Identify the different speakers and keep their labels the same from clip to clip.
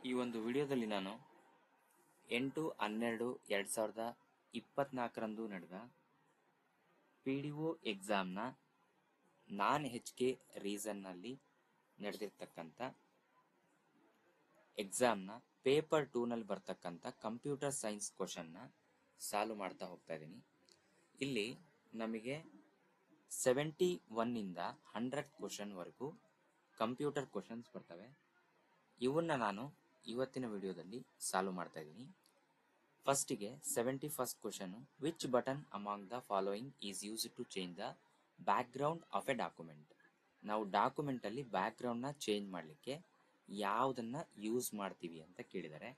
Speaker 1: ಈ ಒಂದು ವಿಡಿಯೋದಲ್ಲಿ ನಾನು 8/12/2024 ನಡೆದ PDO ಎಕ್ಸಾಮ್ನ ನಾನ್ HK ರೀಸನ್ನಲ್ಲಿ ನಡೆದಿರ್ತಕ್ಕಂಥ ಎಕ್ಸಾಮ್ನ ಪೇಪರ್ 2ನಲ್ಲಿ ಬರ್ತಕ್ಕಂಥ ಕಂಪ್ಯೂಟರ್ ಸೈನ್ಸ್ ಕ್ವಶನ್ನ ಸಾಲ್ವ್ ಮಾಡ್ತಾ ಹೋಗ್ತಾ ಇದ್ದೀನಿ. ಇಲ್ಲಿ ನಮಗೆ 71ಇಂದ 100 ಕ್ವಶನ್ವರೆಗೂ ಕಂಪ್ಯೂಟರ್ ಕ್ವಶನ್ಸ್ ಬರ್ತವೆ. ಇವನ್ನ ನಾನು ಇವತ್ತಿನ ವಿಡಿಯೋದಲ್ಲಿ ಸಾಲ್ವ್ ಮಾಡ್ತಾ ಇದ್ದೀನಿ. ಫಸ್ಟಿಗೆ 71st question, which button among the following is use to change the background of a document. ನಾವು ಡಾಕ್ಯುಮೆಂಟ್ ಅಲ್ಲಿ ಬ್ಯಾಕ್ ಗ್ರೌಂಡ್ ನ ಚೇಂಜ್ ಮಾಡಲಿಕ್ಕೆ ಯಾವುದನ್ನ ಯೂಸ್ ಮಾಡ್ತೀವಿ ಅಂತ ಕೇಳಿದ್ದಾರೆ.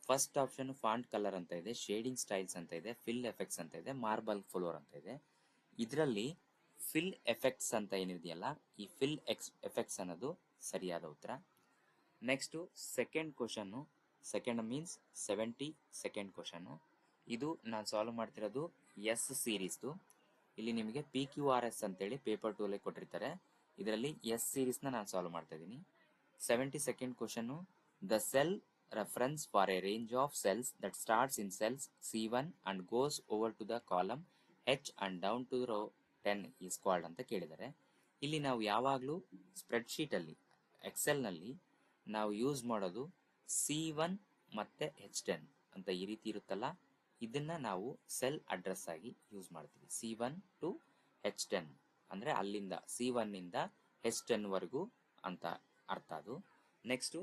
Speaker 1: ಫಸ್ಟ್ ಆಪ್ಷನ್ ಫಾಂಟ್ ಕಲರ್ ಅಂತ ಇದೆ, ಶೇಡಿಂಗ್ ಸ್ಟೈಲ್ಸ್ ಅಂತ ಇದೆ, ಫಿಲ್ ಎಫೆಕ್ಟ್ಸ್ ಅಂತ ಇದೆ, ಮಾರ್ಬಲ್ ಫ್ಲೋರ್ ಅಂತ ಇದೆ. ಇದರಲ್ಲಿ ಫಿಲ್ ಎಫೆಕ್ಟ್ಸ್ ಅಂತ ಏನಿದೆಯಲ್ಲ, ಈ ಫಿಲ್ ಎಫೆಕ್ಟ್ಸ್ ಅನ್ನೋದು ಸರಿಯಾದ ಉತ್ತರ. Next second question, second means 72nd question. ಇದು ನಾನು ಸಾಲ್ವ್ ಮಾಡ್ತಿರೋದು ಎಸ್ ಸೀರೀಸ್ದು. ಇಲ್ಲಿ ನಿಮಗೆ PQRS ಅಂತೇಳಿ ಪೇಪರ್ 2 ಅಲ್ಲಿ ಕೊಟ್ಟಿರ್ತಾರೆ. ಇದರಲ್ಲಿ ಎಸ್ ಸೀರೀಸ್ನ ನಾನು ಸಾಲ್ವ್ ಮಾಡ್ತಾ ಇದ್ದೀನಿ. 72nd question, the cell reference for a range of cells that starts in cells C1 and goes over to the column H and down to row 10 is called ಅಂತ ಕೇಳಿದ್ದಾರೆ. ಇಲ್ಲಿ ನಾವು ಯಾವಾಗಲೂ ಸ್ಪ್ರೆಡ್ಶೀಟ್ ಅಲ್ಲಿ, Excel ನಲ್ಲಿ ನಾವು ಯೂಸ್ ಮಾಡೋದು C1 ಮತ್ತೆ H10 ಅಂತ ಈ ರೀತಿ ಇರುತ್ತಲ್ಲ, ಇದನ್ನ ನಾವು ಸೆಲ್ ಅಡ್ರೆಸ್ ಆಗಿ ಯೂಸ್ ಮಾಡ್ತೀವಿ. C1 ಟು H10 ಅಂದ್ರೆ ಅಲ್ಲಿಂದ C1 ಇಂದ H10 ವರೆಗೂ ಅಂತ ಅರ್ಥ ಅದು. Next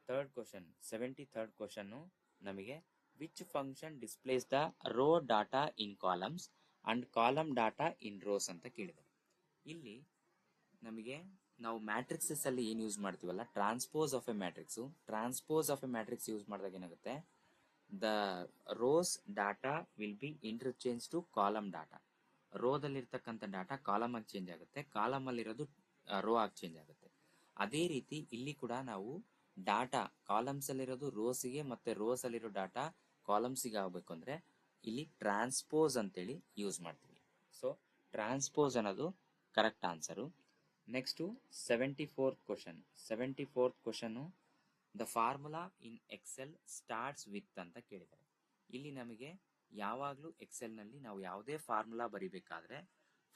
Speaker 1: third question, 73rd question ನಮಗೆ which function displays the row data in columns and column data in rows ಅಂತ ಕೇಳಿದ್ದಾರೆ. ಇಲ್ಲಿ ನಮಗೆ ನಾವು ಮ್ಯಾಟ್ರಿಕ್ಸಸ್ ಅಲ್ಲಿ ಏನ್ ಯೂಸ್ ಮಾಡ್ತೀವಲ್ಲ, transpose of a matrix use ಮಾಡಿದಾಗ ಏನಾಗುತ್ತೆ, the rows data will be interchange to column data. ರೋದಲ್ಲಿರ್ತಕ್ಕಂಥ ಡಾಟಾ ಕಾಲಮ್ ಆಗಿ ಚೇಂಜ್ ಆಗುತ್ತೆ, ಕಾಲಮ್ ಅಲ್ಲಿರೋದು ರೋ ಆಗಿ ಚೇಂಜ್ ಆಗುತ್ತೆ. ಅದೇ ರೀತಿ ಇಲ್ಲಿ ಕೂಡ ನಾವು ಡಾಟಾ ಕಾಲಮ್ಸ್ ಅಲ್ಲಿರೋದು ರೋಸ್ಗೆ ಮತ್ತೆ ರೋಸ್ ಅಲ್ಲಿರೋ ಡಾಟಾ ಕಾಲಮ್ಸ್ಗೆ ಆಗಬೇಕು ಅಂದ್ರೆ ಇಲ್ಲಿ ಟ್ರಾನ್ಸ್ಪೋಸ್ ಅಂತೇಳಿ ಯೂಸ್ ಮಾಡ್ತೀವಿ. ಸೊ ಟ್ರಾನ್ಸ್ಪೋಸ್ ಅನ್ನೋದು correct answer. Next 74th question, the formula in Excel starts with ಅಂತ ಕೇಳಿದ್ದಾರೆ. ಇಲ್ಲಿ ನಮಗೆ ಯಾವಾಗಲೂ ಎಕ್ಸೆಲ್ ನಲ್ಲಿ ನಾವು ಯಾವುದೇ ಫಾರ್ಮುಲಾ ಬರಿಬೇಕಾದ್ರೆ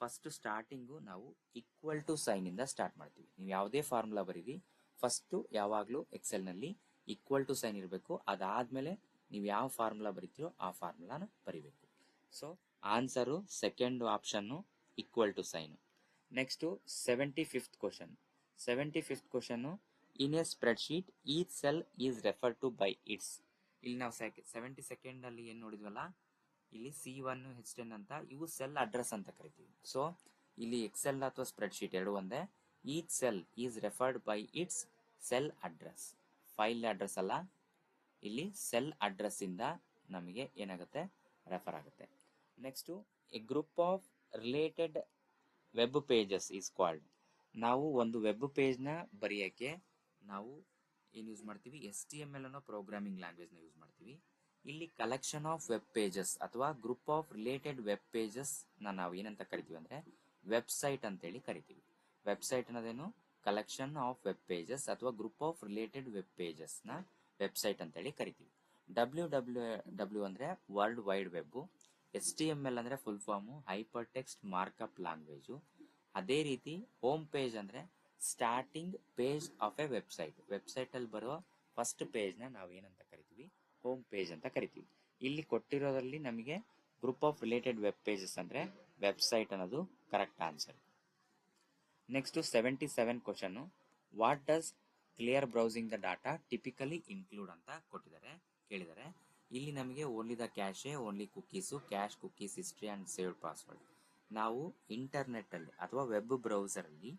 Speaker 1: ಫಸ್ಟ್ ಸ್ಟಾರ್ಟಿಂಗು ನಾವು ಈಕ್ವಲ್ ಟು ಸೈನ್ ಇಂದ ಸ್ಟಾರ್ಟ್ ಮಾಡ್ತೀವಿ. ನೀವು ಯಾವುದೇ ಫಾರ್ಮುಲಾ ಬರೀರಿ, ಫಸ್ಟ್ ಯಾವಾಗಲೂ ಎಕ್ಸೆಲ್ ನಲ್ಲಿ ಈಕ್ವಲ್ ಟು ಸೈನ್ ಇರಬೇಕು. ಅದಾದ್ಮೇಲೆ ನೀವು ಯಾವ ಫಾರ್ಮುಲಾ ಬರೀತೀರೋ ಆ ಫಾರ್ಮುಲಾನ ಬರಿಬೇಕು. So answer second option equal to sign. Next 75th question, in a spread sheet each cell is refer to by its. ಇಲ್ಲಿ ನಾವು 72nd ಅಲ್ಲಿ ಏನ್ ನೋಡಿದ್ವಲ್ಲ, ಇಲ್ಲಿ C1 H10 ಅಂತ ಇವು ಸೆಲ್ ಅಡ್ರೆಸ್ ಅಂತ ಕರಿತೀವಿ. ಸೊ ಇಲ್ಲಿ ಎಕ್ಸೆಲ್ ಅಥವಾ ಸ್ಪ್ರೆಡ್ ಶೀಟ್ ಎರಡು ಒಂದೇ. Each cell is referred by it's cell address, file address ಅಲ್ಲ, ಇಲ್ಲಿ ಸೆಲ್ ಅಡ್ರೆಸ್ ಇಂದ ನಮಗೆ ಏನಾಗುತ್ತೆ, ರೆಫರ್ ಆಗುತ್ತೆ. Next A group of related web pages is called. ನಾವು ಒಂದು ವೆಬ್ ಪೇಜ್ ನ ಬರೆಯಕ್ಕೆ ನಾವು ಏನ್ ಯೂಸ್ ಮಾಡ್ತೀವಿ, HTML ಅನ್ನೋ ಪ್ರೋಗ್ರಾಮಿಂಗ್ ಲ್ಯಾಂಗ್ವೇಜ್ ನ ಯೂಸ್ ಮಾಡ್ತೀವಿ. ಇಲ್ಲಿ ಕಲೆಕ್ಷನ್ ಆಫ್ ವೆಬ್ ಪೇಜಸ್ ಅಥವಾ group of related web pages ನಾವು ಏನಂತ ಕರಿತೀವಿ ಅಂದ್ರೆ ವೆಬ್ಸೈಟ್ ಅಂತೇಳಿ ಕರಿತೀವಿ. ವೆಬ್ಸೈಟ್ ಅನ್ನೋದೇನು, ಕಲೆಕ್ಷನ್ ಆಫ್ ವೆಬ್ ಪೇಜಸ್ ಅಥವಾ group of related web pages ನ ವೆಬ್ಸೈಟ್ ಅಂತೇಳಿ ಕರಿತೀವಿ. WWW ಅಂದ್ರೆ ವರ್ಲ್ಡ್ ವೈಡ್ ವೆಬ್, HTML ಅಂದ್ರೆ full form hyper text markup language. ಅದೇ ರೀತಿ ಹೋಮ್ ಪೇಜ್ ಅಂದ್ರೆ starting page of a website ಅಲ್ಲಿ ಬರುವ ಫಸ್ಟ್ ಪೇಜ್ ನ ನಾವು ಏನಂತ ಕರಿತೀವಿ, ಹೋಮ್ ಪೇಜ್ ಅಂತ ಕರಿತೀವಿ. ಇಲ್ಲಿ ಕೊಟ್ಟಿರೋದ್ರಲ್ಲಿ ನಮಗೆ group of related web pages ಅಂದ್ರೆ ವೆಬ್ಸೈಟ್ ಅನ್ನೋದು correct answer. Next 77 question, what does clear browsing the data typically include ಅಂತ ಕೇಳಿದ್ದಾರೆ. ಇಲ್ಲಿ ನಮಗೆ only the cache, only cookies, cache, cookies, history and saved password. ನಾವು ಇಂಟರ್ನೆಟ್ ಅಲ್ಲಿ ಅಥವಾ ವೆಬ್ ಬ್ರೌಸರ್ ಅಲ್ಲಿ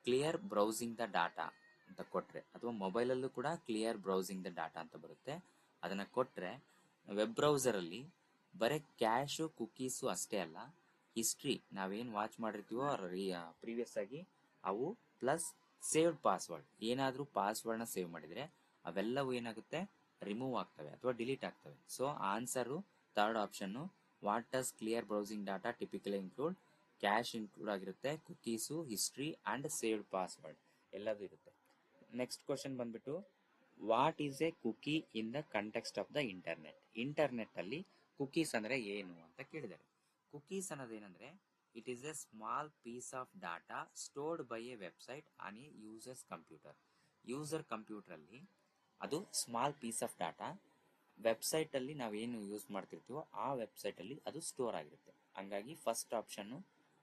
Speaker 1: ಕ್ಲಿಯರ್ ಬ್ರೌಸಿಂಗ್ ದ ಡಾಟಾ ಅಂತ ಕೊಟ್ರೆ, ಅಥವಾ ಮೊಬೈಲ್ ಅಲ್ಲೂ ಕೂಡ ಕ್ಲಿಯರ್ ಬ್ರೌಸಿಂಗ್ ದ ಡಾಟಾ ಅಂತ ಬರುತ್ತೆ, ಅದನ್ನ ಕೊಟ್ರೆ ವೆಬ್ ಬ್ರೌಸರ್ ಅಲ್ಲಿ ಬರೀ ಕ್ಯಾಶು ಕುಕೀಸು ಅಷ್ಟೇ ಅಲ್ಲ, ಹಿಸ್ಟ್ರಿ ನಾವೇನ್ ವಾಚ್ ಮಾಡಿರ್ತೀವೋ ಪ್ರೀವಿಯಸ್ ಆಗಿ ಅವು ಪ್ಲಸ್ ಸೇವ್ಡ್ ಪಾಸ್ವರ್ಡ್, ಏನಾದ್ರೂ ಪಾಸ್ವರ್ಡ್ ನ ಸೇವ್ ಮಾಡಿದ್ರೆ ಅವೆಲ್ಲವೂ ಏನಾಗುತ್ತೆ, ರಿಮೂವ್ ಆಗ್ತವೆ ಅಥವಾ ಡಿಲೀಟ್ ಆಗ್ತವೆ. So answer third option, what does clear browsing data typically include, cache include ಆಗಿರುತ್ತೆ, cookies, history and saved password ಎಲ್ಲದೂ ಇರುತ್ತೆ. ನೆಕ್ಸ್ಟ್ ಕ್ವಶನ್ ಬಂದ್ಬಿಟ್ಟು what is a cookie in the context of the internet. Internet ಅಲ್ಲಿ cookies ಅಂದ್ರೆ ಏನು ಅಂತ ಕೇಳಿದ್ದಾರೆ. Cookies ಅನ್ನೋದೇನಂದ್ರೆ it is a small piece of data stored by a website on a user's computer. User computer ಅಲ್ಲಿ ಅದು small piece of data website ಅಲ್ಲಿ ನಾವೇನು ಯೂಸ್ ಮಾಡ್ತಿರ್ತೀವೋ ಆ ವೆಬ್ಸೈಟ್ ಅಲ್ಲಿ ಅದು ಸ್ಟೋರ್ ಆಗಿರುತ್ತೆ. ಹಂಗಾಗಿ first option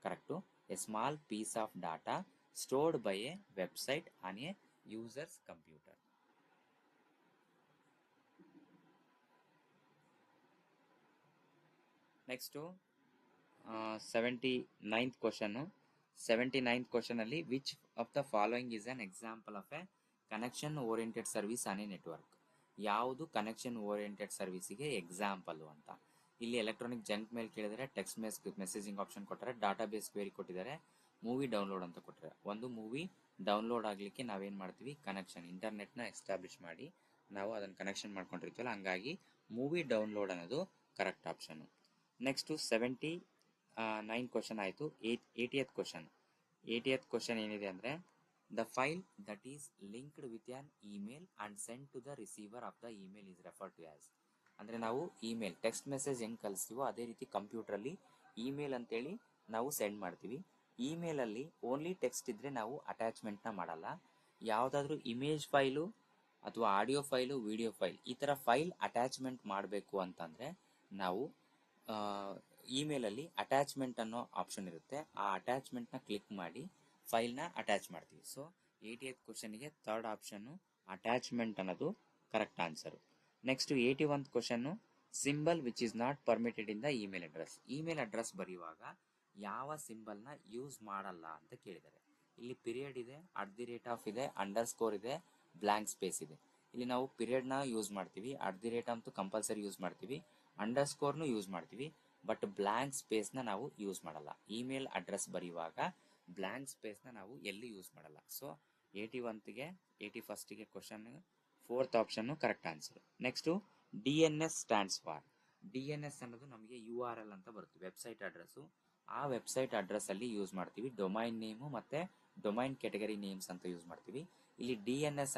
Speaker 1: correct. A small piece of data stored by a website on a user's computer. Next 79th question. 79th question ಅಲ್ಲಿ which of the following is an example of a connection oriented service on a network. ಯಾವುದು connection oriented ಸರ್ವಿಸಿಗೆ example ಅಂತ. ಇಲ್ಲಿ electronic junk mail ಕೇಳಿದರೆ, text messaging option ಕೊಟ್ಟರೆ, data base query ಕೊಟ್ಟಿದ್ದಾರೆ, movie download ಅಂತ ಕೊಟ್ಟರೆ. ಒಂದು ಮೂವಿ ಡೌನ್ಲೋಡ್ ಆಗಲಿಕ್ಕೆ ನಾವೇನು ಮಾಡ್ತೀವಿ, ಕನೆಕ್ಷನ್ ಇಂಟರ್ನೆಟ್ನ ಎಸ್ಟಾಬ್ಲಿಷ್ ಮಾಡಿ ನಾವು ಅದನ್ನು ಕನೆಕ್ಷನ್ ಮಾಡ್ಕೊಂಡಿರ್ತೀವಲ್ಲ, ಹಂಗಾಗಿ ಮೂವಿ ಡೌನ್ಲೋಡ್ ಅನ್ನೋದು ಕರೆಕ್ಟ್ ಆಪ್ಷನ್. ನೆಕ್ಸ್ಟು 79 ಕ್ವಶನ್ ಆಯಿತು. 80th question. 80th ಕ್ವಶನ್ ಏನಿದೆ ಅಂದರೆ the file that is linked with an email and send to the receiver of the email is refer to as. ಅಂದರೆ ನಾವು email text message ಹೆಂಗೆ ಕಳಿಸ್ತೀವೋ ಅದೇ ರೀತಿ ಕಂಪ್ಯೂಟ್ರಲ್ಲಿ email ಅಂತೇಳಿ ನಾವು ಸೆಂಡ್ ಮಾಡ್ತೀವಿ. ಇಮೇಲಲ್ಲಿ ಓನ್ಲಿ ಟೆಕ್ಸ್ಟ್ ಇದ್ದರೆ ನಾವು ಅಟ್ಯಾಚ್ಮೆಂಟ್ನ ಮಾಡಲ್ಲ. ಯಾವುದಾದ್ರೂ ಇಮೇಜ್ ಫೈಲು ಅಥವಾ ಆಡಿಯೋ ಫೈಲು, ವಿಡಿಯೋ ಫೈಲ್, ಈ ಥರ ಫೈಲ್ ಅಟ್ಯಾಚ್ಮೆಂಟ್ ಮಾಡಬೇಕು ಅಂತಂದರೆ ನಾವು ಇಮೇಲಲ್ಲಿ ಅಟ್ಯಾಚ್ಮೆಂಟ್ ಅನ್ನೋ ಆಪ್ಷನ್ ಇರುತ್ತೆ. ಆ ಅಟ್ಯಾಚ್ಮೆಂಟ್ನ ಕ್ಲಿಕ್ ಮಾಡಿ ಫೈಲ್ನ ಅಟ್ಯಾಚ್ ಮಾಡ್ತೀವಿ. ಸೊ 80th ಕ್ವಶನ್ಗೆ ಥರ್ಡ್ ಆಪ್ಷನ್ನು ಅಟ್ಯಾಚ್ಮೆಂಟ್ ಅನ್ನೋದು ಕರೆಕ್ಟ್ ಆನ್ಸರು. ನೆಕ್ಸ್ಟ್ 81th ಕ್ವಶನ್ನು symbol which is not permitted in the email address. Email address ಬರೆಯುವಾಗ ಯಾವ ಸಿಂಬಲ್ನ ಯೂಸ್ ಮಾಡಲ್ಲ ಅಂತ ಕೇಳಿದ್ದಾರೆ. ಇಲ್ಲಿ ಪಿರಿಯಡ್ ಇದೆ, @ ಇದೆ, ಅಂಡರ್ಸ್ಕೋರ್ ಇದೆ, ಬ್ಲ್ಯಾಂಕ್ ಸ್ಪೇಸ್ ಇದೆ. ಇಲ್ಲಿ ನಾವು ಪಿರಿಯಡ್ನ ಯೂಸ್ ಮಾಡ್ತೀವಿ, @ ಅಂತೂ ಕಂಪಲ್ಸರಿ ಯೂಸ್ ಮಾಡ್ತೀವಿ, ಅಂಡರ್ಸ್ಕೋರ್ನು ಯೂಸ್ ಮಾಡ್ತೀವಿ, ಬಟ್ ಬ್ಲ್ಯಾಂಕ್ ಸ್ಪೇಸ್ನ ನಾವು ಯೂಸ್ ಮಾಡಲ್ಲ. ಇಮೇಲ್ ಅಡ್ರೆಸ್ ಬರೆಯುವಾಗ ಬ್ಲ್ಯಾಂಕ್ ಸ್ಪೇಸ್ನ ನಾವು ಎಲ್ಲಿ ಯೂಸ್ ಮಾಡಲ್ಲ. ಸೊ 81ಗೆ 81ಗೆ ಕ್ವಶನ್ ಫೋರ್ತ್ ಆಪ್ಷನ್ನು correct answer. Next DNS stands for. DNS ಅನ್ನೋದು ನಮಗೆ URL ಅಂತ ಬರುತ್ತೆ, ವೆಬ್ಸೈಟ್ ಅಡ್ರೆಸ್ಸು. ಆ ವೆಬ್ಸೈಟ್ ಅಡ್ರೆಸ್ ಅಲ್ಲಿ ಯೂಸ್ ಮಾಡ್ತೀವಿ. ಡೊಮೈನ್ ನೇಮು ಮತ್ತೆ ಡೊಮೈನ್ ಕ್ಯಾಟಗರಿ ನೇಮ್ಸ್ ಅಂತ ಯೂಸ್ ಮಾಡ್ತೀವಿ. ಇಲ್ಲಿ DNS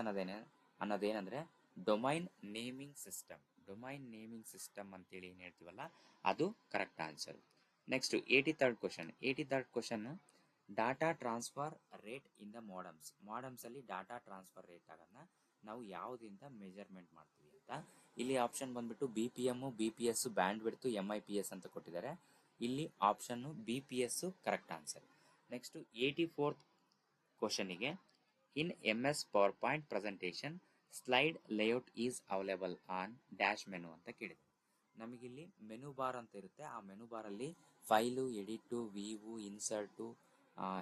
Speaker 1: ಅನ್ನೋದೇನಂದ್ರೆ domain naming system. Domain naming system ಅಂತೇಳಿ ಏನು ಹೇಳ್ತೀವಲ್ಲ ಅದು correct answer. Next 83rd question. 83rd question data transfer rate in the modems. Modems ಅಲ್ಲಿ ಡಾಟಾ ಟ್ರಾನ್ಸ್ಫರ್ ರೇಟ್ ಆಗೋದನ್ನ ನಾವು ಯಾವುದರಿಂದ ಮೆಜರ್ಮೆಂಟ್ ಮಾಡ್ತೀವಿ ಅಂತ. ಇಲ್ಲಿ ಆಪ್ಷನ್ ಬಂದ್ಬಿಟ್ಟು BPM, BPS, bandwidth, MIPS ಅಂತ ಕೊಟ್ಟಿದ್ದಾರೆ. ಇಲ್ಲಿ ಆಪ್ಷನ್ನು BPS correct answer. Next 84th ಕ್ವಶನಿಗೆ in MS PowerPoint presentation slide layout is available on dash menu ಅಂತ ಕೇಳಿದೆ. ನಮಗಿಲ್ಲಿ ಮೆನು ಬಾರ್ ಅಂತ ಇರುತ್ತೆ. ಆ ಮೆನು ಬಾರಲ್ಲಿ file, edit, view, insert,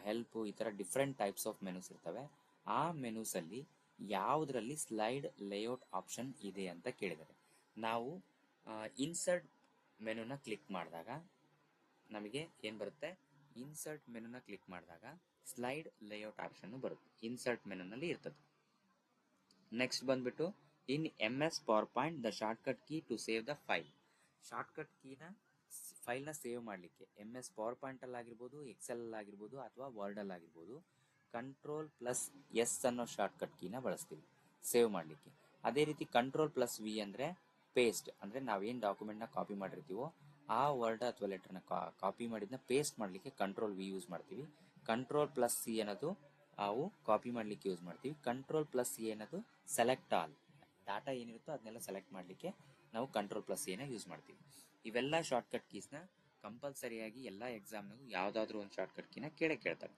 Speaker 1: help, ಈ ಥರ ಡಿಫ್ರೆಂಟ್ ಟೈಪ್ಸ್ ಆಫ್ ಮೆನುಸ್ ಇರ್ತವೆ. ಆ ಮೆನುಸಲ್ಲಿ ಯಾವುದರಲ್ಲಿ ಸ್ಲೈಡ್ ಲೇಔಟ್ ಆಪ್ಷನ್ ಇದೆ ಅಂತ ಕೇಳಿದ್ದಾರೆ. ನಾವು ಇನ್ಸರ್ಟ್ ಮೆನುನ ಕ್ಲಿಕ್ ಮಾಡಿದಾಗ ನಮಗೆ ಏನು ಬರುತ್ತೆ, ಇನ್ಸರ್ಟ್ ಮೆನುನ ಕ್ಲಿಕ್ ಮಾಡಿದಾಗ ಸ್ಲೈಡ್ ಲೇಔಟ್ ಆಪ್ಷನ್ ಬರುತ್ತೆ, ಇನ್ಸರ್ಟ್ ಮೆನುನಲ್ಲಿ ಇರ್ತದೆ. ನೆಕ್ಸ್ಟ್ ಬಂದ್ಬಿಟ್ಟು in MS PowerPoint the shortcut key to save the file. Shortcut ಕೀನ ಫೈಲ್ನ ಸೇವ್ ಮಾಡಲಿಕ್ಕೆ MS ಪವರ್ ಪಾಯಿಂಟಲ್ಲಿ ಆಗಿರ್ಬೋದು, ಎಕ್ಸೆಲ್ ಆಗಿರ್ಬೋದು, ಅಥವಾ ವರ್ಡಲ್ಲಿ ಆಗಿರ್ಬೋದು, Ctrl+S ಅನ್ನೋ ಶಾರ್ಟ್ಕಟ್ ಕೀನ ಬಳಸ್ತೀವಿ ಸೇವ್ ಮಾಡಲಿಕ್ಕೆ. ಅದೇ ರೀತಿ Ctrl+V ಅಂದರೆ ಪೇಸ್ಟ್, ಅಂದರೆ ನಾವೇನು ಡಾಕ್ಯುಮೆಂಟ್ನ ಕಾಪಿ ಮಾಡಿರ್ತೀವೋ ಆ ವರ್ಡ್ ಅಥವಾ ಲೆಟರ್ನ ಕಾಪಿ ಮಾಡಿದ್ನ ಪೇಸ್ಟ್ ಮಾಡಲಿಕ್ಕೆ Ctrl+V ಯೂಸ್ ಮಾಡ್ತೀವಿ. Ctrl+C ಅನ್ನೋದು ನಾವು ಕಾಪಿ ಮಾಡಲಿಕ್ಕೆ ಯೂಸ್ ಮಾಡ್ತೀವಿ. Ctrl+A ಅನ್ನೋದು ಸೆಲೆಕ್ಟ್ ಆಲ್, ಡಾಟಾ ಏನಿರುತ್ತೋ ಅದನ್ನೆಲ್ಲ ಸೆಲೆಕ್ಟ್ ಮಾಡಲಿಕ್ಕೆ ನಾವು Ctrl+A ಯೂಸ್ ಮಾಡ್ತೀವಿ. ಇವೆಲ್ಲ ಶಾರ್ಟ್ಕಟ್ ಕೀಸ್ನ ಕಂಪಲ್ಸರಿಯಾಗಿ ಎಲ್ಲ ಎಕ್ಸಾಮ್ನಾಗೂ ಯಾವುದಾದ್ರೂ ಒಂದು ಶಾರ್ಟ್ಕಟ್ ಕೀನ ಕೇಳ್ತಾರೆ.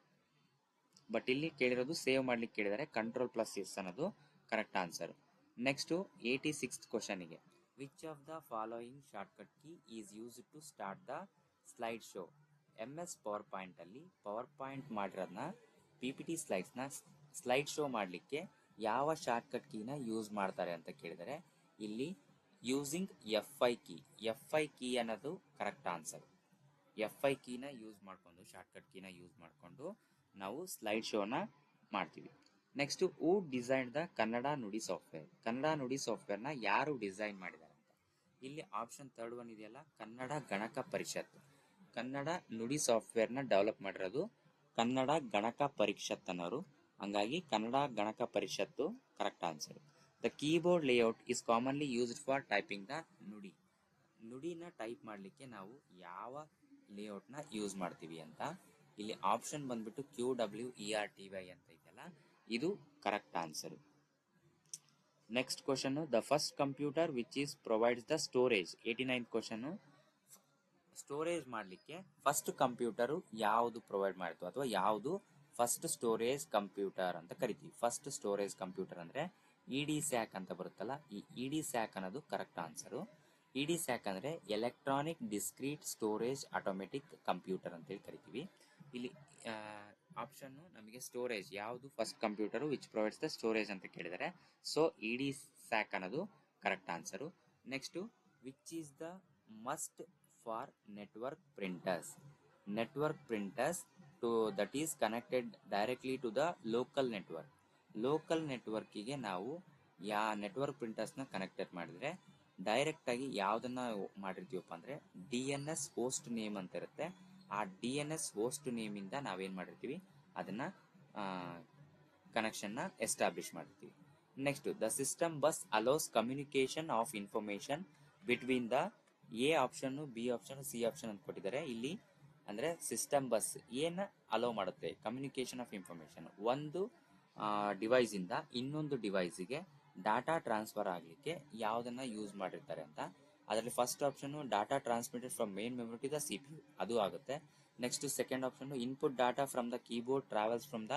Speaker 1: ಬಟ್ ಇಲ್ಲಿ ಕೇಳಿರೋದು ಸೇವ್ ಮಾಡ್ಲಿಕ್ಕೆ ಕೇಳಿದರೆ Ctrl+S ಅನ್ನೋದು ಕರೆಕ್ಟ್ ಆನ್ಸರ್. ನೆಕ್ಸ್ಟು 86th ಕ್ವಶನಿಗೆ which of the following shortcut key is use to start the slide show. MS ಪವರ್ ಪಾಯಿಂಟಲ್ಲಿ ಪವರ್ ಪಾಯಿಂಟ್ ಮಾಡಿರೋದನ್ನ PPT ಸ್ಲೈಡ್ಸ್ನ ಸ್ಲೈಡ್ ಶೋ ಮಾಡಲಿಕ್ಕೆ ಯಾವ ಶಾರ್ಟ್ಕಟ್ ಕೀನ ಯೂಸ್ ಮಾಡ್ತಾರೆ ಅಂತ ಕೇಳಿದರೆ ಇಲ್ಲಿ using F5 key. F5 key ಅನ್ನೋದು ಕರೆಕ್ಟ್ ಆನ್ಸರ್. F5 ಕೀನ ಯೂಸ್ ಮಾಡಿಕೊಂಡು, ಶಾರ್ಟ್ಕಟ್ ಕೀನ ಯೂಸ್ ಮಾಡಿಕೊಂಡು ನಾವು ಸ್ಲೈಡ್ ಶೋನ ಮಾಡ್ತೀವಿ. Next who design the Kannada Nudi software. Kannada ನುಡಿ ಸಾಫ್ಟ್ವೇರ್ನ ಯಾರು ಡಿಸೈನ್ ಮಾಡಿದ್ದಾರೆ ಅಂತ. ಇಲ್ಲಿ ಆಪ್ಷನ್ 3rd ಒನ್ ಇದೆಯಲ್ಲ, ಕನ್ನಡ ಗಣಕ ಪರಿಷತ್. ಕನ್ನಡ ನುಡಿ ಸಾಫ್ಟ್ವೇರ್ನ ಡೆವಲಪ್ ಮಾಡಿರೋದು ಕನ್ನಡ ಗಣಕ ಪರಿಷತ್ ಅನ್ನೋರು. ಹಂಗಾಗಿ ಕನ್ನಡ ಗಣಕ ಪರಿಷತ್ತು correct answer. The keyboard layout is commonly used for typing the ನುಡಿ. ನುಡಿನ ಟೈಪ್ ಮಾಡಲಿಕ್ಕೆ ನಾವು ಯಾವ ಲೇಔಟ್ನ ಯೂಸ್ ಮಾಡ್ತೀವಿ ಅಂತ. ಇಲ್ಲಿ ಆಪ್ಷನ್ ಬಂದ್ಬಿಟ್ಟು QWERTY ಅಂತ ಇದೆಯಲ್ಲ, ಇದು correct answer. Next question, the first computer which is provides the storage. 89th question, storage ಮಾಡಲಿಕ್ಕೆ ಫಸ್ಟ್ ಕಂಪ್ಯೂಟರು ಯಾವುದು ಪ್ರೊವೈಡ್ ಮಾಡಿತು ಅಥವಾ ಯಾವುದು ಫಸ್ಟ್ ಸ್ಟೋರೇಜ್ ಕಂಪ್ಯೂಟರ್ ಅಂತ ಕರಿತೀವಿ. ಫಸ್ಟ್ ಸ್ಟೋರೇಜ್ ಕಂಪ್ಯೂಟರ್ ಅಂದ್ರೆ EDSAC ಅಂತ ಬರುತ್ತಲ್ಲ, ಈ EDSAC ಅನ್ನೋದು ಕರೆಕ್ಟ್ ಆನ್ಸರು. EDSAC ಅಂದ್ರೆ electronic discrete storage automatic computer ಅಂತೇಳಿ ಕರಿತೀವಿ. ಇಲ್ಲಿ ಆಪ್ಷನ್ ನಮಗೆ ಸ್ಟೋರೇಜ್ ಯಾವುದು first computer which provides the storage ಅಂತ ಕೇಳಿದರೆ, ಸೊ EDSAC ಅನ್ನೋದು correct answer. Next, which is the must for network printers. Network printers that is connected directly to the local network. Local ನೆಟ್ವರ್ಕಿಗೆ ನಾವು network ಪ್ರಿಂಟರ್ಸ್ನ connected ಮಾಡಿದ್ರೆ direct ಆಗಿ ಯಾವ್ದನ್ನ ಮಾಡಿರ್ತೀವಪ್ಪ ಅಂದ್ರೆ DNS ಹೋಸ್ಟ್ ನೇಮ್ ಅಂತ ಇರುತ್ತೆ. ಆ DNS ಹೋಸ್ಟ್ ನೇಮ್ ಇಂದ ನಾವೇನ್ ಮಾಡಿರ್ತೀವಿ, ಅದನ್ನ ಕನೆಕ್ಷನ್ ನ ಎಸ್ಟಾಬ್ಲಿಷ್ ಮಾಡಿರ್ತೀವಿ. Next, the system bus allows communication of information between the A option, B option, C option ಅಂತ ಕೊಟ್ಟಿದ್ದಾರೆ. ಇಲ್ಲಿ ಅಂದ್ರೆ ಸಿಸ್ಟಮ್ ಬಸ್ ಏನ ಅಲೋ ಮಾಡುತ್ತೆ, ಕಮ್ಯುನಿಕೇಶನ್ ಆಫ್ ಇನ್ಫಾರ್ಮೇಶನ್. ಒಂದು ಡಿವೈಸ್ ಇಂದ ಇನ್ನೊಂದು ಡಿವೈಸ್ಗೆ ಡಾಟಾ ಟ್ರಾನ್ಸ್ಫರ್ ಆಗ್ಲಿಕ್ಕೆ ಯಾವ್ದನ್ನ ಯೂಸ್ ಮಾಡಿರ್ತಾರೆ ಅಂತ. ಅದರಲ್ಲಿ first option data transmitted from main memory to the CPU, ಅದು ಆಗುತ್ತೆ. Next second option input data from the keyboard travels from the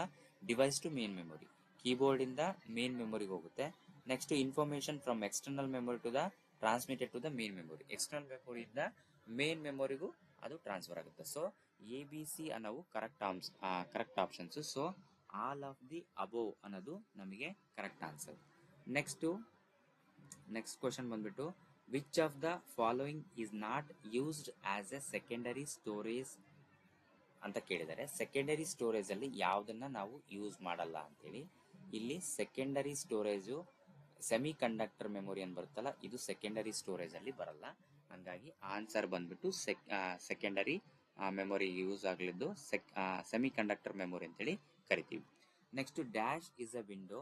Speaker 1: device to main memory, keyboard ಇಂದ ಮೇನ್ ಮೆಮೊರಿಗೆ ಹೋಗುತ್ತೆ. Next information from external memory to the transmitted to the main memory, external ಮೆಮೊರಿಯಿಂದ main ಮೆಮೊರಿಗೂ ಅದು transfer ಆಗುತ್ತೆ. So ABC ಅನ್ನೋವು correct options. So all of the above ಅನ್ನೋದು ನಮಗೆ ಕರೆಕ್ಟ್ ಆನ್ಸರ್. ನೆಕ್ಸ್ಟ್ ಕ್ವಶನ್ ಬಂದ್ಬಿಟ್ಟು, which of the following is not used as A secondary storage ಅಂತ ಕೇಳಿದರೆ, ಸೆಕೆಂಡರಿ ಸ್ಟೋರೇಜ್ ಅಲ್ಲಿ ಯಾವ್ದನ್ನ ನಾವು ಯೂಸ್ ಮಾಡಲ್ಲ ಅಂತೇಳಿ. ಇಲ್ಲಿ secondary storage semi conductor memory ಅಂತ ಬರುತ್ತಲ್ಲ, ಇದು ಸೆಕೆಂಡರಿ ಸ್ಟೋರೇಜ್ ಅಲ್ಲಿ ಬರಲ್ಲ. ಹಂಗಾಗಿ ಆನ್ಸರ್ ಬಂದ್ಬಿಟ್ಟು ಸೆಕೆಂಡರಿ ಮೆಮೊರಿ ಯೂಸ್ ಆಗಲಿದ್ದು ಸೆಮಿ ಕಂಡಕ್ಟರ್ ಮೆಮೊರಿ ಅಂತೇಳಿ ಕರಿತೀವಿ. Next, dash is a window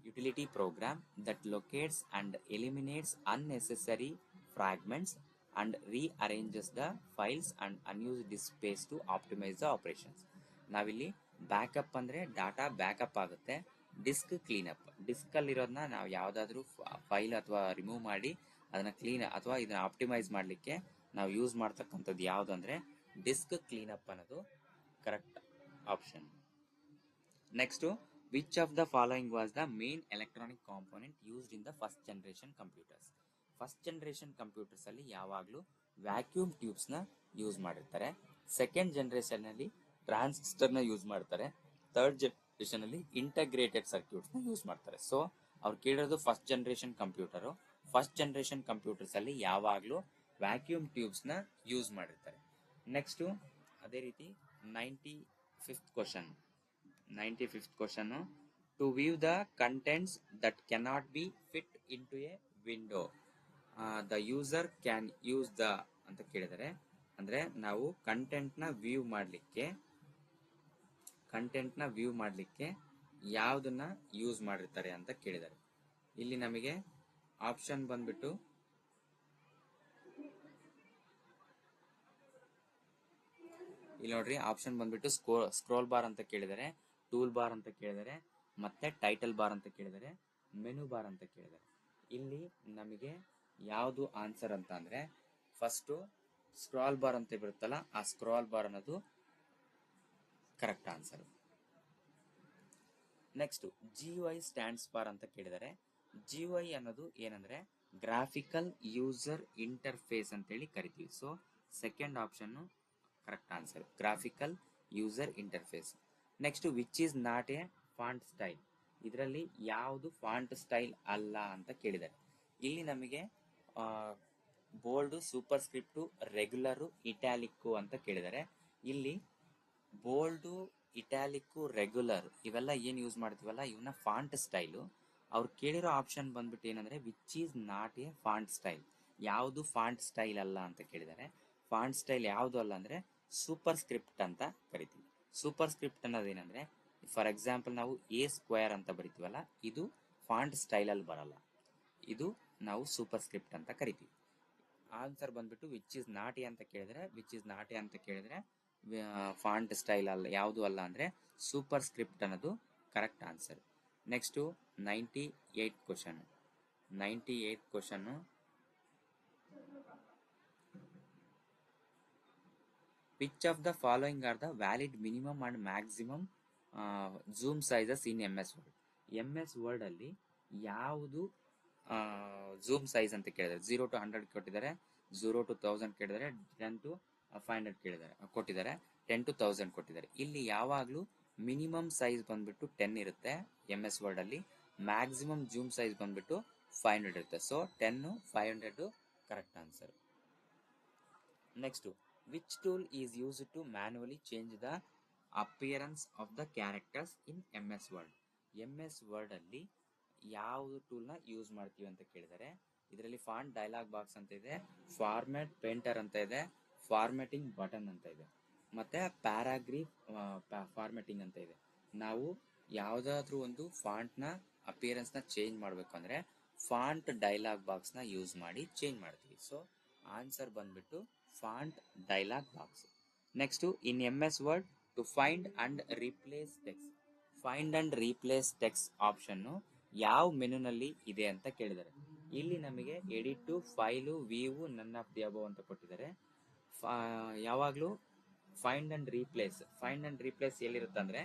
Speaker 1: utility program that locates and eliminates unnecessary fragments and rearranges the files and unused disk space to optimize the operations. ನಾವಿಲ್ಲಿ backup ಅಂದ್ರೆ data backup ಆಗುತ್ತೆ, disc cleanup, disc ಅಲ್ಲಿರೋದನ್ನ ನಾವು ಯಾವ್ದಾದ್ರು file ಅಥವಾ remove ಮಾಡಿ ಅದನ್ನ clean ಅಥವಾ ಇದನ್ನ ಆಪ್ಟಿಮೈಸ್ ಮಾಡಲಿಕ್ಕೆ ನಾವು ಯೂಸ್ ಮಾಡ್ತಕ್ಕಂಥದ್ದು ಯಾವ್ದು ಅಂದ್ರೆ ಡಿಸ್ಕ್ ಕ್ಲೀನಪ್ ಅನ್ನೋದು correct option. Next, which of the following was the main electronic component used in the first generation computers. First generation computers ಅಲ್ಲಿ ಯಾವಾಗಲೂ ವ್ಯಾಕ್ಯೂಮ್ ಟ್ಯೂಬ್ಸ್ ನ ಯೂಸ್ ಮಾಡಿರ್ತಾರೆ. ಸೆಕೆಂಡ್ ಜನರೇಷನ್ ಅಲ್ಲಿ ಟ್ರಾನ್ಸಿಸ್ಟರ್ ನ ಯೂಸ್ ಮಾಡ್ತಾರೆ. ಥರ್ಡ್ ಜನರೇಷನ್ ಅಲ್ಲಿ integrated circuits ನ use ಮಾಡ್ತಾರೆ. ಸೊ ಅವ್ರು ಕೇಳಿರೋದು first generation computer. First generation computers ಅಲ್ಲಿ ಯಾವಾಗಲೂ ವ್ಯಾಕ್ಯೂಮ್ ಟ್ಯೂಬ್ಸ್ ನ ಯೂಸ್ ಮಾಡಿರ್ತಾರೆ. ನೆಕ್ಸ್ಟ್ ಅದೇ ರೀತಿ 95th question, to view the contents that cannot be fit into a window the user can use the ಅಂತ ಕೇಳಿದರೆ, ಅಂದ್ರೆ ನಾವು ಕಂಟೆಂಟ್ ನ ವ್ಯೂ ಮಾಡ್ಲಿಕ್ಕೆ ಯಾವ್ದನ್ನ ಯೂಸ್ ಮಾಡಿರ್ತಾರೆ ಅಂತ ಕೇಳಿದ್ದಾರೆ. ಇಲ್ಲಿ ನಮಗೆ ಆಪ್ಷನ್ ಬಂದ್ಬಿಟ್ಟು ಇಲ್ಲಿ ನೋಡ್ರಿ, ಆಪ್ಷನ್ ಬಂದ್ಬಿಟ್ಟು ಸ್ಕ್ರೋಲ್ ಬಾರ್ ಅಂತ ಕೇಳಿದರೆ, ಟೂಲ್ ಬಾರ್ ಅಂತ ಕೇಳಿದರೆ, ಮತ್ತೆ ಟೈಟಲ್ ಬಾರ್ ಅಂತ ಕೇಳಿದರೆ, ಮೆನು ಬಾರ್ ಅಂತ ಕೇಳಿದರೆ. ಇಲ್ಲಿ ನಮಗೆ ಯಾವುದು ಆನ್ಸರ್ ಅಂತ ಅಂದ್ರೆ ಫಸ್ಟ್ ಸ್ಕ್ರಾಲ್ ಬಾರ್ ಅಂತ ಬರುತ್ತಲ್ಲ, ಆ ಸ್ಕ್ರಾಲ್ ಬಾರ್ ಅನ್ನೋದು correct answer. Next, GUI stands for ಅಂತ ಕೇಳಿದರೆ, GUI ಅನ್ನೋದು ಏನಂದ್ರೆ ಗ್ರಾಫಿಕಲ್ ಯೂಸರ್ ಇಂಟರ್ಫೇಸ್ ಅಂತೇಳಿ ಕರಿತೀವಿ. So second option correct answer, graphical user interface. Next, which is not A font style. ಇದರಲ್ಲಿ ಯಾವುದು ಫಾಂಟ್ ಸ್ಟೈಲ್ ಅಲ್ಲ ಅಂತ ಕೇಳಿದ್ದಾರೆ. ಇಲ್ಲಿ ನಮಗೆ ಬೋಲ್ಡ್, ಸೂಪರ್ ಸ್ಕ್ರಿಪ್ಟು, ರೆಗ್ಯುಲರು, ಇಟ್ಯಾಲಿಕ್ಕು ಅಂತ ಕೇಳಿದ್ದಾರೆ. ಇಲ್ಲಿ ಬೋಲ್ಡು, ಇಟ್ಯಾಲಿಕ್ಕು, ರೆಗ್ಯುಲರ್ ಇವೆಲ್ಲ ಏನ್ ಯೂಸ್ ಮಾಡ್ತೀವಲ್ಲ, ಇವನ್ನ ಫಾಂಟ್ ಸ್ಟೈಲು. ಅವ್ರು ಕೇಳಿರೋ ಆಪ್ಷನ್ ಬಂದ್ಬಿಟ್ಟು ಏನಂದ್ರೆ which is not A font style, ಯಾವುದು ಫಾಂಟ್ ಸ್ಟೈಲ್ ಅಲ್ಲ ಅಂತ ಕೇಳಿದ್ದಾರೆ. ಫಾಂಟ್ ಸ್ಟೈಲ್ ಯಾವುದು ಅಲ್ಲ ಅಂದ್ರೆ ಸೂಪರ್ ಸ್ಕ್ರಿಪ್ಟ್ ಅಂತ ಕರಿತೀವಿ. ಸೂಪರ್ ಸ್ಕ್ರಿಪ್ಟ್ ಅನ್ನೋದೇನಂದ್ರೆ, ಫಾರ್ ಎಕ್ಸಾಂಪಲ್ ನಾವು A² ಅಂತ ಬರಿತೀವಲ್ಲ, ಇದು ಫಾಂಟ್ ಸ್ಟೈಲಲ್ಲಿ ಬರಲ್ಲ. ಇದು ನಾವು ಸೂಪರ್ ಸ್ಕ್ರಿಪ್ಟ್ ಅಂತ ಕರಿತೀವಿ. ಆನ್ಸರ್ ಬಂದ್ಬಿಟ್ಟು ವಿಚ್ ಇಸ್ ನಾಟಿ ಅಂತ ಕೇಳಿದ್ರೆ ಫಾಂಟ್ ಸ್ಟೈಲ್ ಅಲ್ಲ, ಯಾವುದು ಅಲ್ಲ ಅಂದರೆ ಸೂಪರ್ ಸ್ಕ್ರಿಪ್ಟ್ ಅನ್ನೋದು correct answer. Next 98 question which of the following are the valid minimum and maximum zoom sizes in MS Word. MS Word ಅಲ್ಲಿ ಯಾವುದು ಝೂಮ್ ಸೈಜ್ ಅಂತ ಕೇಳಿದ್ದಾರೆ. 0 to 100 ಕೊಟ್ಟಿದ್ದಾರೆ, 0 to 1000 ಕೇಳಿದ್ದಾರೆ, 10 to 500 ಕೊಟ್ಟಿದ್ದಾರೆ, 10 to 1000 ಕೊಟ್ಟಿದ್ದಾರೆ. ಇಲ್ಲಿ ಯಾವಾಗಲೂ ಮಿನಿಮಮ್ ಸೈಜ್ ಬಂದ್ಬಿಟ್ಟು 10 ಇರುತ್ತೆ MS ವರ್ಡ್ ಅಲ್ಲಿ, ಮ್ಯಾಕ್ಸಿಮಮ್ ಝೂಮ್ ಸೈಜ್ ಬಂದ್ಬಿಟ್ಟು 500 ಇರುತ್ತೆ. So 10 500 correct answer. Next, which tool is use to manually change the appearance of the characters in MS Word. MS Word ಅಲ್ಲಿ ಯಾವ ಟೂಲ್ನ ಯೂಸ್ ಮಾಡ್ತೀವಿ ಅಂತ ಕೇಳಿದರೆ, ಇದರಲ್ಲಿ ಫಾಂಟ್ ಡೈಲಾಗ್ ಬಾಕ್ಸ್ ಅಂತ ಇದೆ, ಫಾರ್ಮ್ಯಾಟ್ ಪೇಂಟರ್ ಅಂತ ಇದೆ, ಫಾರ್ಮ್ಯಾಟಿಂಗ್ ಬಟನ್ ಅಂತ ಇದೆ, ಮತ್ತೆ ಪ್ಯಾರಾಗ್ರೀಫ್ ಫಾರ್ಮ್ಯಾಟಿಂಗ್ ಅಂತ ಇದೆ. ನಾವು ಯಾವುದಾದ್ರೂ ಒಂದು ಫಾಂಟ್ನ ಅಪಿಯರೆನ್ಸ್ನ ಚೇಂಜ್ ಮಾಡಬೇಕಂದ್ರೆ ಫಾಂಟ್ ಡೈಲಾಗ್ ಬಾಕ್ಸ್ನ ಯೂಸ್ ಮಾಡಿ ಚೇಂಜ್ ಮಾಡ್ತೀವಿ. ಸೊ ಆನ್ಸರ್ ಬಂದ್ಬಿಟ್ಟು font dialog box. Next, in MS Word to find and replace text. Find and replace text option ಯಾವ ಮೆನುನಲ್ಲಿ ಇದೆ ಅಂತ ಕೇಳಿದ್ದಾರೆ. ಇಲ್ಲಿ ನಮಗೆ edit, file, view, none of the above ಅಂತ ಕೊಟ್ಟಿದ್ದಾರೆ. ಯಾವಾಗಲೂ ಫೈಂಡ್ ಅಂಡ್ ರೀಪ್ಲೇಸ್ ಎಲ್ಲಿರುತ್ತೆ ಅಂದರೆ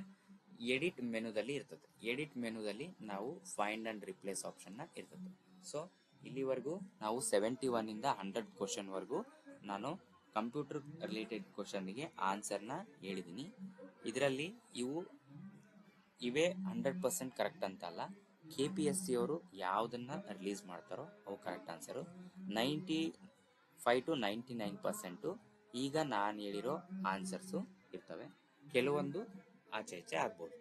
Speaker 1: ಎಡಿಟ್ ಮೆನುದಲ್ಲಿ ಇರ್ತದೆ. ಎಡಿಟ್ ಮೆನುದಲ್ಲಿ ನಾವು ಫೈಂಡ್ ಅಂಡ್ ರೀಪ್ಲೇಸ್ ಆಪ್ಷನ್ನ ಇರ್ತದೆ. ಸೊ ಇಲ್ಲಿವರೆಗೂ ನಾವು 71 ಇಂದ 100 ಕ್ವಶನ್ವರೆಗೂ ನಾನು ಕಂಪ್ಯೂಟರ್ ರಿಲೇಟೆಡ್ ಕ್ವಶನ್ಗೆ ಆನ್ಸರ್ನ ಹೇಳಿದ್ದೀನಿ. ಇದರಲ್ಲಿ ಇವೇ 100% ಕರೆಕ್ಟ್ ಅಂತ ಅಲ್ಲ. KPSC ಅವರು ಯಾವುದನ್ನ ರಿಲೀಸ್ ಮಾಡ್ತಾರೋ ಅವು ಕರೆಕ್ಟ್ ಆನ್ಸರು. 95 to 99% ಈಗ ನಾನು ಹೇಳಿರೋ ಆನ್ಸರ್ಸು ಇರ್ತವೆ. ಕೆಲವೊಂದು ಆಚೆ ಈಚೆ ಆಗ್ಬೋದು.